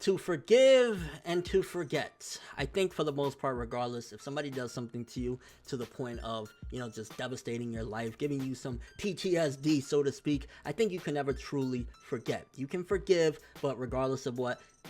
To forgive and to forget. I think for the most part, regardless, if somebody does something to you to the point of, just devastating your life, giving you some PTSD, so to speak, I think you can never truly forget. You can forgive, but regardless of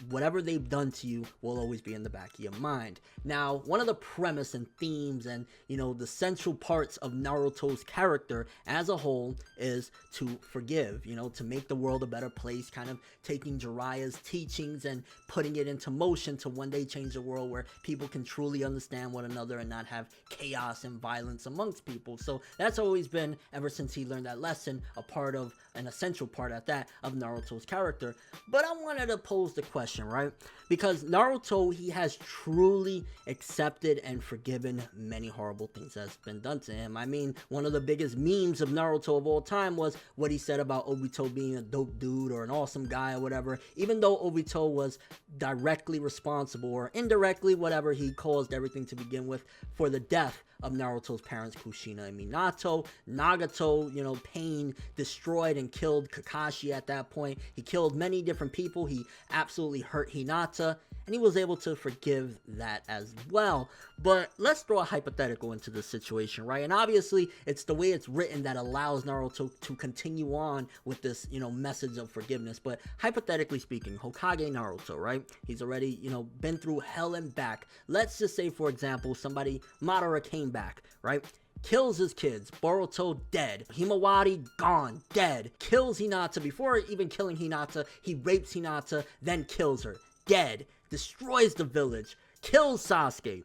whatever they've done to you will always be in the back of your mind. Now, one of the premise and themes and, the central parts of Naruto's character as a whole is to forgive, to make the world a better place, kind of taking Jiraiya's teachings and putting it into motion to one day change the world where people can truly understand one another and not have chaos and violence amongst people. So that's always been, ever since he learned that lesson, a part of, an essential part at that, of Naruto's character. But I wanted to pose the question, right? Because Naruto, he has truly accepted and forgiven many horrible things that's been done to him. I mean, one of the biggest memes of Naruto of all time was what he said about Obito being a dope dude or an awesome guy or whatever, even though Obito was directly responsible or indirectly, whatever, he caused everything to begin with for the death of Naruto's parents, Kushina and Minato. Nagato, Pain destroyed and killed Kakashi at that point. He killed many different people. He absolutely hurt Hinata, and he was able to forgive that as well. But let's throw a hypothetical into this situation, right? And obviously, it's the way it's written that allows Naruto to continue on with this, message of forgiveness. But hypothetically speaking, Hokage Naruto, right? He's already, been through hell and back. Let's just say, for example, Madara came back, right? Kills his kids, Boruto dead, Himawari gone, dead, kills Hinata. Before even killing Hinata, he rapes Hinata, then kills her, dead, destroys the village, kills Sasuke.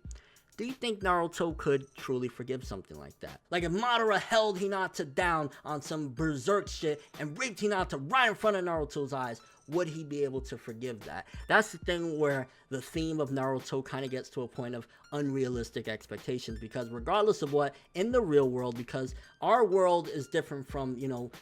Do you think Naruto could truly forgive something like that? Like if Madara held Hinata down on some berserk shit and raped Hinata right in front of Naruto's eyes, would he be able to forgive that? That's the thing where the theme of Naruto kind of gets to a point of unrealistic expectations, because regardless of what, in the real world, because our world is different from,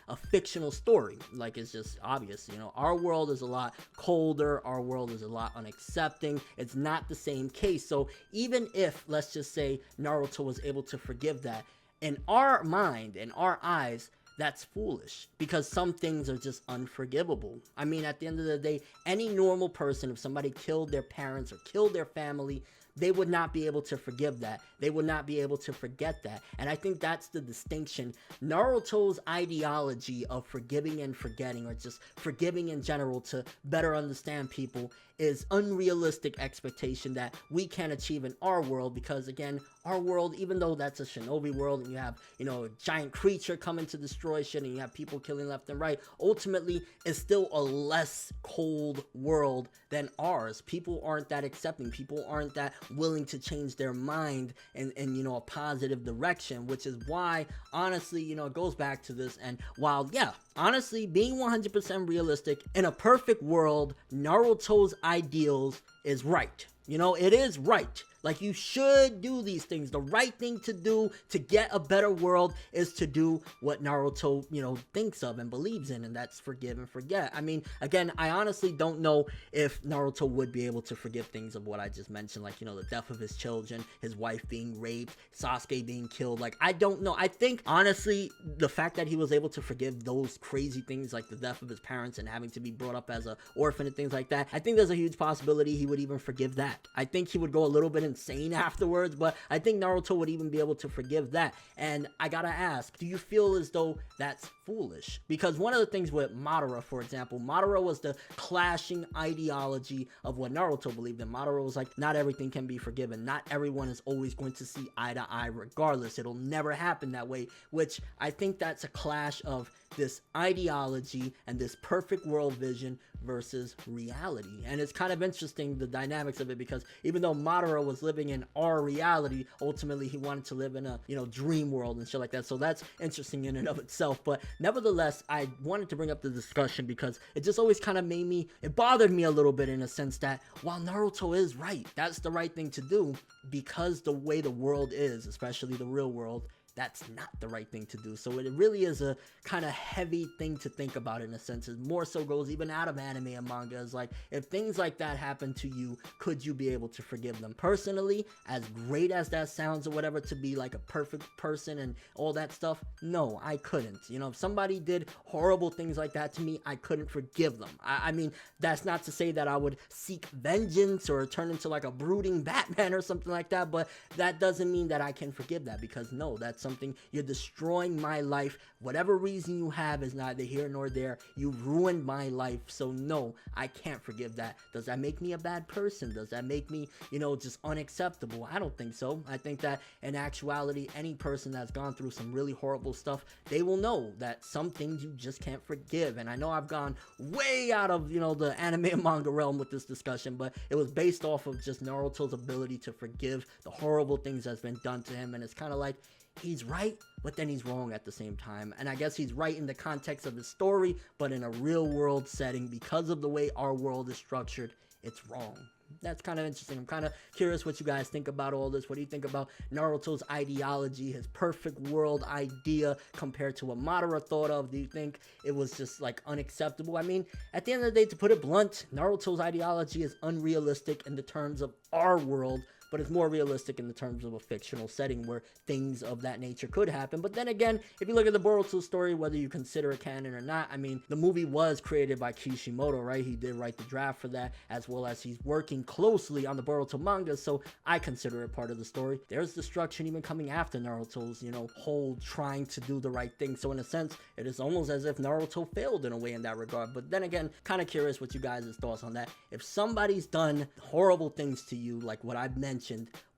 a fictional story, like it's just obvious, our world is a lot colder, our world is a lot unaccepting, it's not the same case. So even if, let's just say, Naruto was able to forgive that, in our mind, in our eyes, that's foolish, because some things are just unforgivable. I mean, at the end of the day, any normal person, if somebody killed their parents or killed their family, they would not be able to forgive that. They would not be able to forget that. And I think that's the distinction. Naruto's ideology of forgiving and forgetting, or just forgiving in general to better understand people, is unrealistic expectation that we can't achieve in our world, because again, our world, even though that's a shinobi world and you have, a giant creature coming to destroy shit and you have people killing left and right, ultimately it's still a less cold world than ours. People aren't that accepting. People aren't that willing to change their mind in a positive direction, which is why, honestly, it goes back to this. And while, yeah, honestly, being 100% realistic, in a perfect world, Naruto's ideals is right. It is right. Like, you should do these things. The right thing to do to get a better world is to do what Naruto, thinks of and believes in, and that's forgive and forget. I mean, again, I honestly don't know if Naruto would be able to forgive things of what I just mentioned, like, the death of his children, his wife being raped, Sasuke being killed. Like, I don't know. I think, honestly, the fact that he was able to forgive those crazy things, like the death of his parents and having to be brought up as an orphan and things like that, I think there's a huge possibility he would even forgive that. I think he would go a little bit insane afterwards, but I think Naruto would even be able to forgive that. And I gotta ask, do you feel as though that's foolish? Because one of the things with Madara, for example, Madara was the clashing ideology of what Naruto believed in. Madara was like, not everything can be forgiven. Not everyone is always going to see eye to eye regardless. It'll never happen that way, which I think that's a clash of this ideology and this perfect world vision versus reality. And it's kind of interesting, the dynamics of it, because even though Madara was living in our reality, ultimately he wanted to live in a dream world and shit like that. So that's interesting in and of itself. But nevertheless, I wanted to bring up the discussion because it just always kind of it bothered me a little bit, in a sense that while Naruto is right, that's the right thing to do, because the way the world is, especially the real world, that's not the right thing to do. So it really is a kind of heavy thing to think about in a sense. It more so goes even out of anime and manga. It's like, if things like that happen to you, could you be able to forgive them? Personally, as great as that sounds or whatever, to be like a perfect person and all that stuff, no, I couldn't. You know, if somebody did horrible things like that to me, I couldn't forgive them. I mean, that's not to say that I would seek vengeance or turn into like a brooding Batman or something like that, but that doesn't mean that I can forgive that, because no, that's something, you're destroying my life. Whatever reason you have is neither here nor there. You ruined my life, so no, I can't forgive that. Does that make me a bad person? Does that make me, you know, just unacceptable? I don't think so. I think that in actuality, any person that's gone through some really horrible stuff, they will know that some things you just can't forgive. And I know I've gone way out of, you know, the anime and manga realm with this discussion, but it was based off of just Naruto's ability to forgive the horrible things that's been done to him. And it's kind of like, he's right, but then he's wrong at the same time. And I guess he's right in the context of the story, but in a real world setting, because of the way our world is structured, it's wrong. That's kind of interesting. I'm kind of curious what you guys think about all this. What do you think about Naruto's ideology, his perfect world idea compared to what Madara thought of? Do you think it was just like unacceptable? I mean, at the end of the day, to put it blunt, Naruto's ideology is unrealistic in the terms of our world, but it's more realistic in the terms of a fictional setting where things of that nature could happen. But then again, if you look at the Boruto story, whether you consider it canon or not, I mean, the movie was created by Kishimoto, right? He did write the draft for that, as well as he's working closely on the Boruto manga, so I consider it part of the story. There's destruction even coming after Naruto's, you know, whole trying to do the right thing. So in a sense, it is almost as if Naruto failed in a way in that regard. But then again, kind of curious what you guys' thoughts on that. If somebody's done horrible things to you, like what I've mentioned,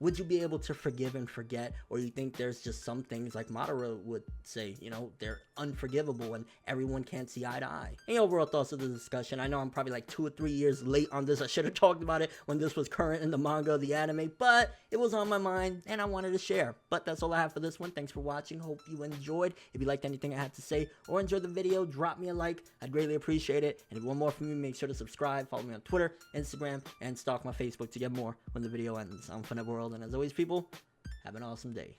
would you be able to forgive and forget? Or you think there's just some things, like Madara would say, you know, they're unforgivable and everyone can't see eye to eye? Any overall thoughts of the discussion? I know I'm probably like 2 or 3 years late on this. I should have talked about it when this was current in the manga or the anime, but it was on my mind and I wanted to share. But that's all I have for this one. Thanks for watching. Hope you enjoyed. If you liked anything I had to say or enjoyed the video, drop me a like. I'd greatly appreciate it. And if you want more from me, make sure to subscribe, follow me on Twitter, Instagram, and stalk my Facebook to get more when the video ends. I'm ForneverWorld, and as always, people, have an awesome day.